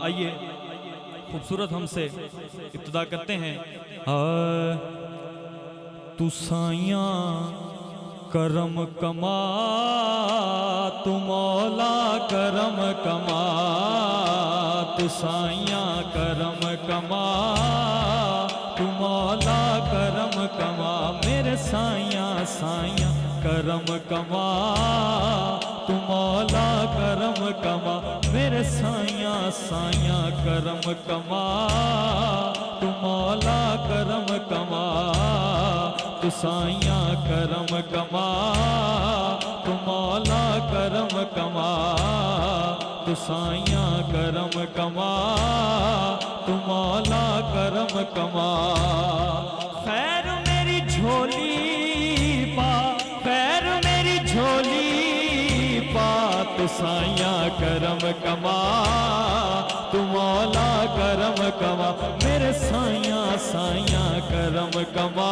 आइए खूबसूरत हमसे इब्तिदा करते हैं। तू साइया करम कमा, तू मौला करम कमा, तू साइया करम कमा, तू मौला करम कमा, मेरे साइया साइया करम कमा, तू मौला करम कमा, मेरे साइया साइया करम कमा, तू मौला करम कमा, तू साइया करम कमा, तू मौला करम कमा, तू साइया करम कमा, तू मौला करम कमा। खैर मेरी झोली पा, खैर मेरी झोली पा, तू साइया करम कमा, तू मौला करम कमा, मेरे साइया साइया करम कमा,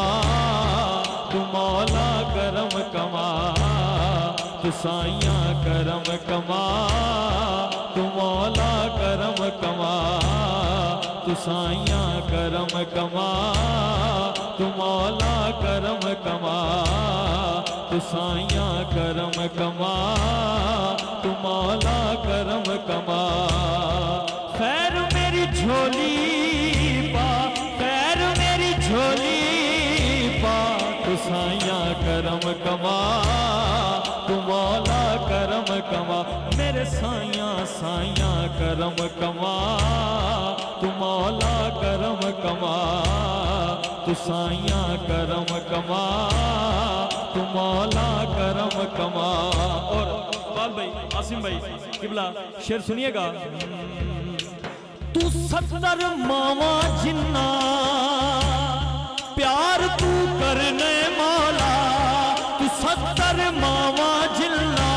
तू मौला करम कमा, तू साइया करम कमा, तू मौला करम कमा, तू साइया करम कमा, तू मौला करम कमा, तू साइया करम कमा, तू मौला करम कमा। खैर मेरी झोली पा, खैर मेरी झोली पा, तू साइया करम कमा, तू मौला करम कमा, मेरे साइया साइया करम कमा, तू मौला करम कमा, तू साइया करम कमा, तू मौला करम कमा। और इकबाल भाई, आसिम भाई किबला शेर सुनिएगा। तू 70 मावा जिन्ना प्यार तू करने मौला, तू 70 मावा जिन्ना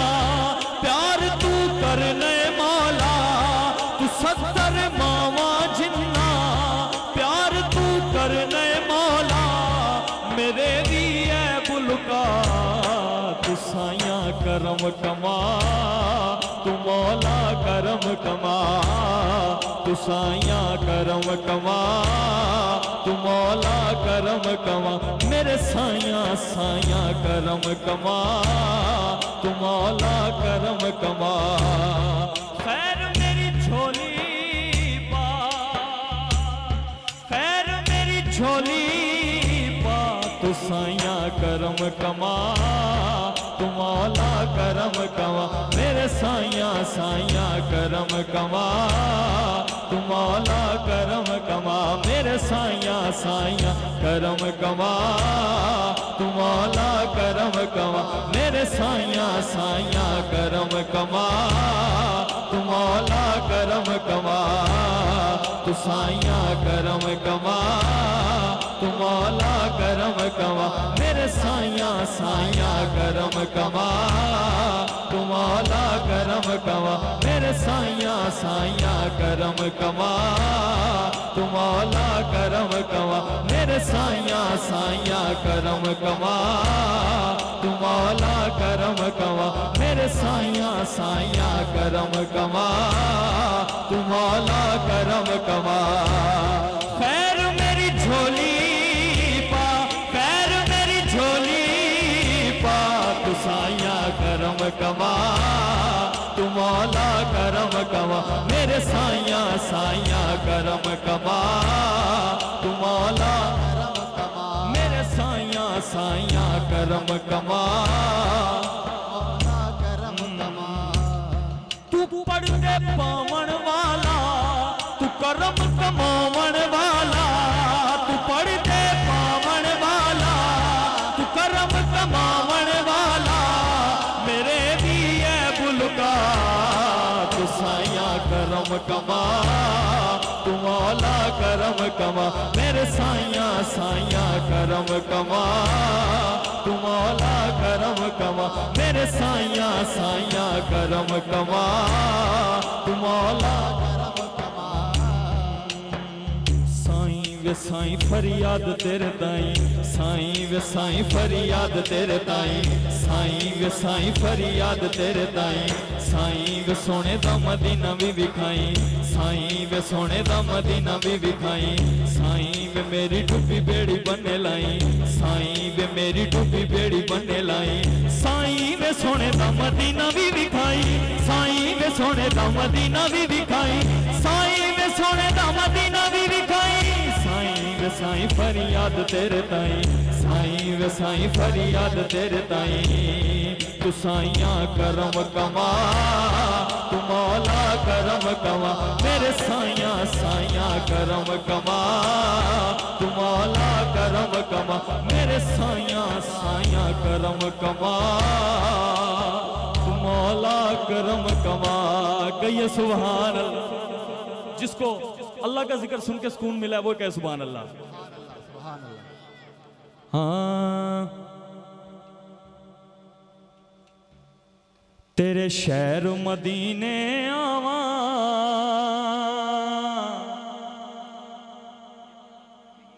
प्यार तू करने मौला, तू 70 मावा जिन्ना प्यार तू करने मौला, मेरे भी है बुलका, तू साइया करम कमा, तू मौला करम कमा, तू साइया करम कमा, तू मौला करम कमा, मेरे साइया साइया करम कमा, तू मौला करम कमा। खैर मेरी झोली पा, खैर मेरी झोली पा, तू साइया करम कमा, तू मौला करम कमा, मेरे साइया साइया करम कमा, तू मौला करम कमा, मेरे साइया साइया करम कमा, तू मौला करम कमा, मेरे साइया साइया करम कमा, तू मौला करम कमा, तू साइया करम कमा, तू मौला करम कमा, मेरे साइया साइया करम कमा, तू मौला करम कमा, मेरे साइया साइया करम कमा, तू मौला करम कमा, मेरे साइया साइया करम कमा, तू मौला करम कमा, मेरे साइया साइया करम कमा, तू मौला करम कमा। खैर मेरी झोली पा, खैर मेरी झोली पा, तू साइया करम कमा, तू मौला करम कमा, मेरे साइया साइया करम कमा, तू मौला करम कमा, मेरे साइया साइया करम कमा, करम कमा। तू पढ़ते पावन वाला, तू करम कमावन वाला, तू पढ़ते पावन वाला, तू करम कमावन वाला, मेरे भी है बुलका, तू साइया करम कमा, तू मौला करम कमा, मेरे साइया साइया करम कमा, तू मौला करम कमा, मेरे साइया साइया करम कमा, तू मौला करम कमा। साईं वे साईं फरियाद तेरे ताई, साईं वे साईं फरियाद तेरे ताई, साईं वे साईं फरियाद तेरे ताई, साईं वे सोने दा मदीना भी विखाई, साईं वे सोने दा मदीना भी विखाई, साईं वे मेरी डुबी बेड़ी बनने लाई, साईं वे मेरी डुबी बेड़ी बनने लाई, साईं वे सोने दा मदीना भी विखाई, साईं वे सोने दा मदीना भी विखाई, साईं वे सोने दा मदीना भी विखाई, साईं वे साईं फरियाद तेरे ताई, साईं वे साईं फरियाद तेरे ताई, तू साईयां करम कमा, तू मौला करम कमा, मेरे साईयां साईयां करम कमा, तू मौला करम कमा, मेरे साईयां साईयां करम कमा, तू मौला करम कमा। कहिए सुभान अल्लाह। जिसको अल्लाह का जिक्र सुन के सुकून मिला है वो कहे सुभान अल्लाह। हाँ, तेरे शहर मदीने आवा,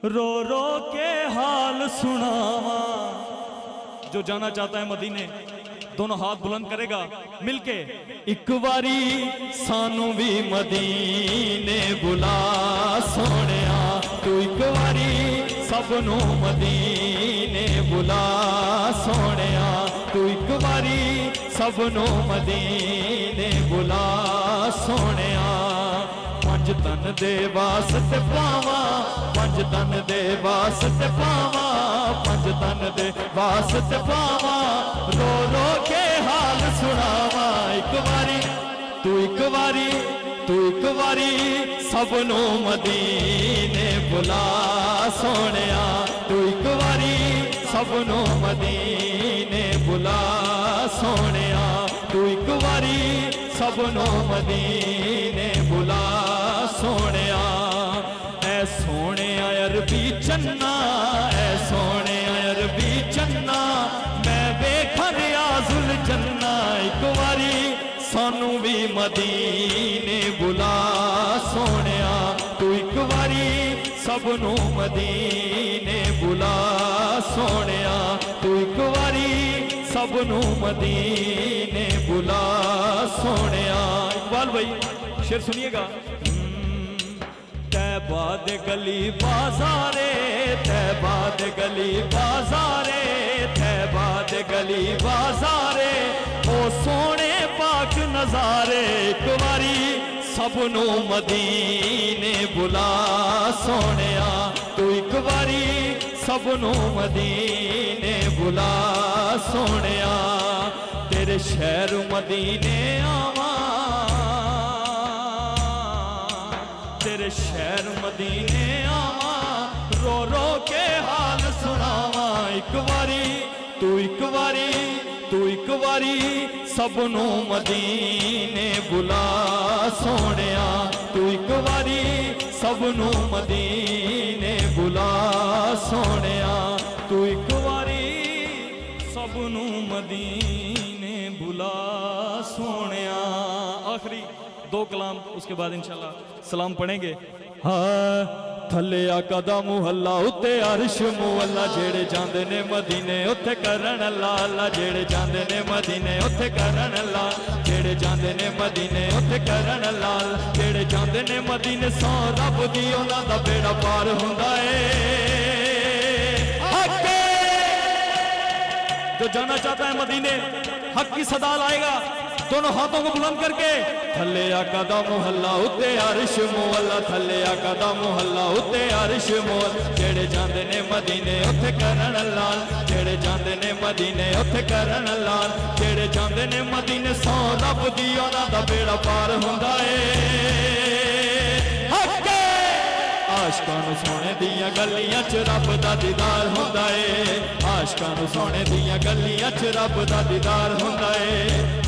रो रो के हाल सुनावा। जो जाना चाहता है मदीने दोनों हाथ बुलंद करेगा मिलके। एक बारी सानू भी मदीने बुला सोनिया, तू एक बारी सबनू मदीने बुला सोनिया, तू एक बारी सबनू मदीने बुला सोनिया। पंज तन दे वास्ते पावा, पंज तन दे वास्ते पावा, पंज तन दे वास्ते पावा, रो रो के हाल सुनावा। एक बारी तू एक बारी तू एक बारी सबनू मदीने बुला सोनिया, तू एक बारी सबनू मदीने बुला सोनिया, तू एक बारी सबनू मदीने बुला सोनिया। ऐ सोने अरबी चन्ना, ऐ सोने अरबी चन्ना, मैं वेखा रियाजुल जन्ना। एक बारी सानू भी मदीने बुला सोनिया, तू एक बारी सबनू मदीने बुला सोनिया, तू एक बारी सबनू मदीने बुला सोनिया। इकबाल भाई शेर सुनिएगा। तैबा दे गली बाजारे, तैबा दे गली बाजारे, तैबा दे गली बाजारे, ओ सोने पाक नजारे। एक बारी सबनू मदीने बुला सोनिया, तू एक बारी सबनू मदीने बुला सोनिया। तेरे शहर मदीने आवा, तेरे शहर मदीने आवा, रो रो के हाल सुनावा। एक बारी तू एक बारी तू एक बारी सबनू मदीने बुला सोनिया, तू एक बारी सबनू मदीने बुला सोनिया, तू एक बारी सबनू मदीने बुला सोनिया। आखिरी दो कलाम उसके बाद इंशाल्लाह सलाम पढ़ेंगे। हाँ, थले आका दा मुहल्ला उत्ते अर्श मुअल्ला, जेड़े जांदे ने मदीने उत्थे करन अल्लाह अल्लाह, जेड़े जांदे ने मदीने उत्थे करन अल्लाह, जेड़े जांदे ने मदीने उत्थे करन अल्लाह, जेड़े जांदे ने मदीने सौ रब दी उन्हां दा बेड़ा पार हुंदा ए। हक जो जाना चाहता है मदीने हक की सदा लाएगा, दोनों हाथों को बुलंद करके। थले आका दा मुहल्ला उत्ते अर्श मुअल्ला, थले आका दा मुहल्ला उत्ते अर्श मुअल्ला, जेड़े जांदे ने मदीने उत्थे करन लाल, जेड़े जांदे ने मदीने उत्थे करन लाल, जेड़े जांदे ने मदीने सौ रब दी उन्हां दा बेड़ा पार हुंदा ए। आशकां नूं सोने दियां गलियां च रब दा दीदार हुंदा ए, आशकां नूं सोने दियां गलियां च रब दा दीदार हुंदा ए,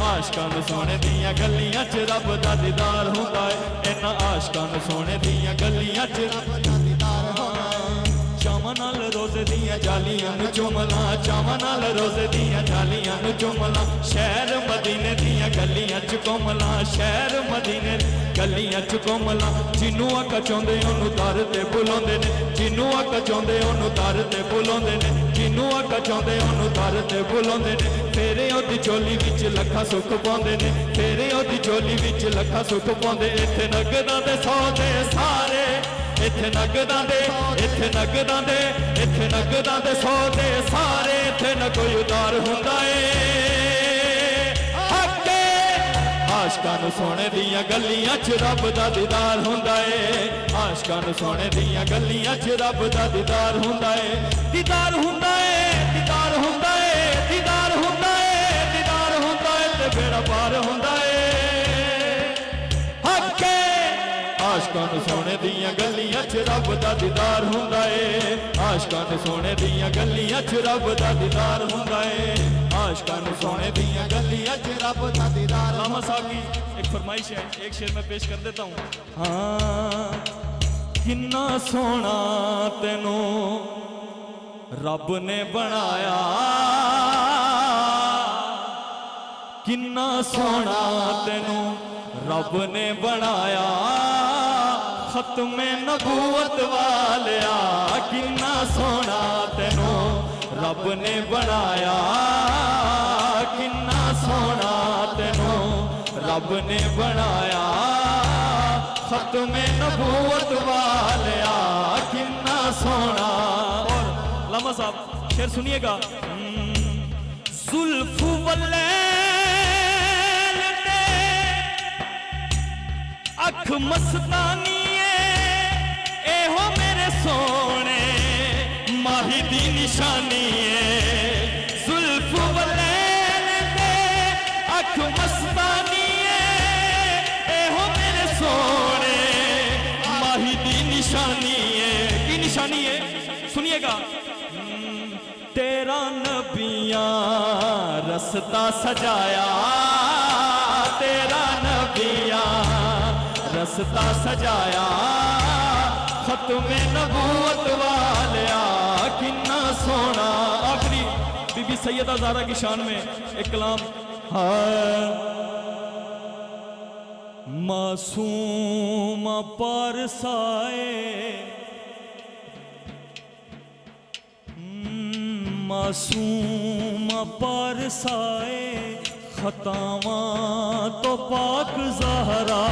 आशकां नूं सोने दियां गलियां च रब दा दीदार हुंदा ए। इन्हां आशकां नूं सोने दियां गलियां च रब दा दीदार हुंदा ए। शाम चावां नाल रोज़े दियां जालियां नूं चुमला, चावां नाल रोज़े दियां जालियां नूं चुमला। शहर मदीने दियां गलियां च घुमला, शहर मदीने गलियां च घुमला। जिन्नू आका चाहुंदे ओनू दर ते बुलाउंदे ने, जिन्नू आका चाहुंदे ओनू दर ते बुलाउंदे ने, जिन्नू आका चाहुंदे ओनू दर ते बुलाउंदे ने। फेरे ओदी झोली विच लखा सुख पाउंदे ने, फेरे ओदी झोली विच लखा सुख पाउंदे। इत्थे नगदां दे सौदे सारे, इत्थे नगदां दे, इत्थे नगदां दे, इत्थे नगदां दे सौदे सारे। इत्थे न कोई उधार हुंदा ए हक्के, आशकां नूं सोने दियां गलियां च रब दा दीदार हुंदा ए, आशकां नूं सोने दियां गलियां च रब दा दीदार हुंदा ए। दीदार हुंदा ए, दीदार हुंदा ए, दीदार हुंदा ए, दीदार हुंदा ए ते बेड़ा पार हुंदा ए हक्के। आशकां नूं सोने दियां गलियां च रब दा दीदार हुंदा ए, आशकां नूं सोने दियां गलियां च रब दा दीदार हुंदा ए, आशकां नूं सोने दियां गलियां च रब दा दीदार। लामा साहब की एक फरमाइश है, एक शेर मैं पेश कर देता हूँ। हाँ किन्ना सोना तेनू रब ने बनाया, किन्ना सोना तेनू रब ने बनाया। खत्मे नबूवत वालिया, किन्ना सोना तेनू रब ने बनाया, किन्ना सोना तेनू रब ने बनाया। खत्मे नबूवत वालिया, किन्ना सोना। और लामा साहब शेर सुनिएगा। जुल्फ वल्लैल ते अख मस्तानी ए हो मेरे सोने माही दी निशानी है। जुल्फ वल्लैल ते अख मस्तानी ए हो मेरे सोने माही दी निशानी है। की निशानी है सुनिएगा। तेरा नबियां रस्ता सजाया, तेरा नबियां रस्ता सजाया। खत्मे नबूवत वालिया, किन्ना सोना। आखिरी बीबी सैयदा ज़हरा की शान में एक कलाम। मासूम पारसाए, मासूम पारसाए खतावां तो पाक ज़हरा।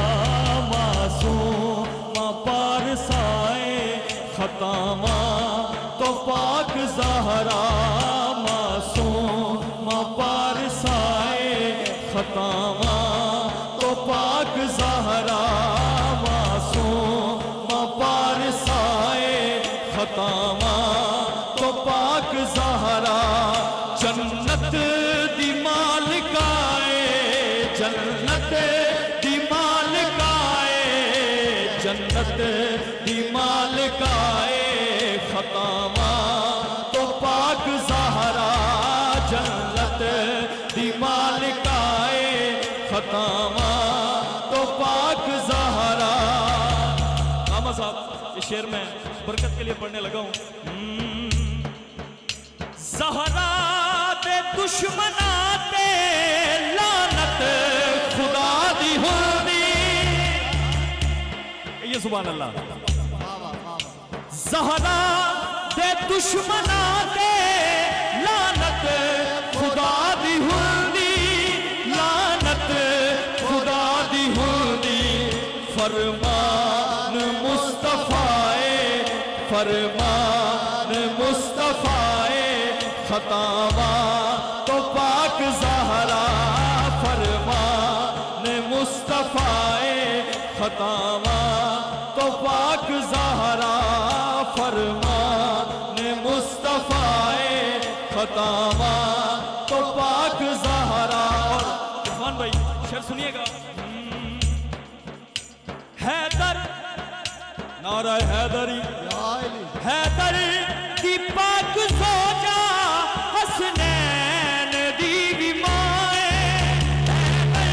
मासूम पारसाए खतावां तो पाक ज़हरा। मासूम पारसाए खतावां तो पाक ज़हरा। मासूम पारसाए खतावां तो पाक ज़हरा। जन्नत दी मालिकाए, जन्नत दी मालिकाए, जन्नत दी मालिकाए खतावां तो पाक ज़हरा। जन्नत दी मालिकाए खतावां तो पाक ज़हरा। आमा साहब ये शेर में बरकत के लिए पढ़ने लगा हूँ। ज़हरा दे दुश्मना ते लानत खुदा दी होंदी। ये सुभान अल्लाह। ज़हरा दे दुश्मना ते लानत खुदा दी होंदी। लानत खुदा दी होंदी। फरमान मुस्तफाए, फरमान मुस्तफाए खतावां तो पाक ज़हरा। फरमान मुस्तफाए खतावां तो पाक ज़हरा। फरमान मुस्तफाए खतावां तो पाक ज़हरा। और इरफान भाई शेर सुनिएगा। हैदर नारा हैदरी, हैदर की पाक ज़ौजा हसनैन दी भी माए। हैदर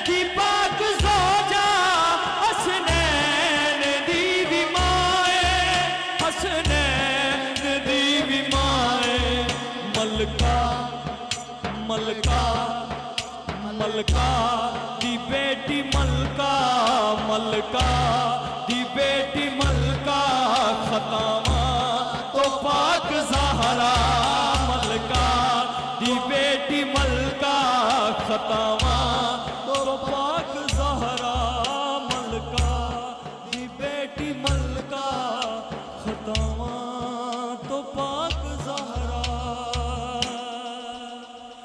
की पाक ज़ौजा हसनैन दी भी माए। हसनैन मलका दी बेटी मलका, मलका दी बेटी मलका, खतावा तो पाक ज़हरा, मलका दी बेटी मलका, खतावा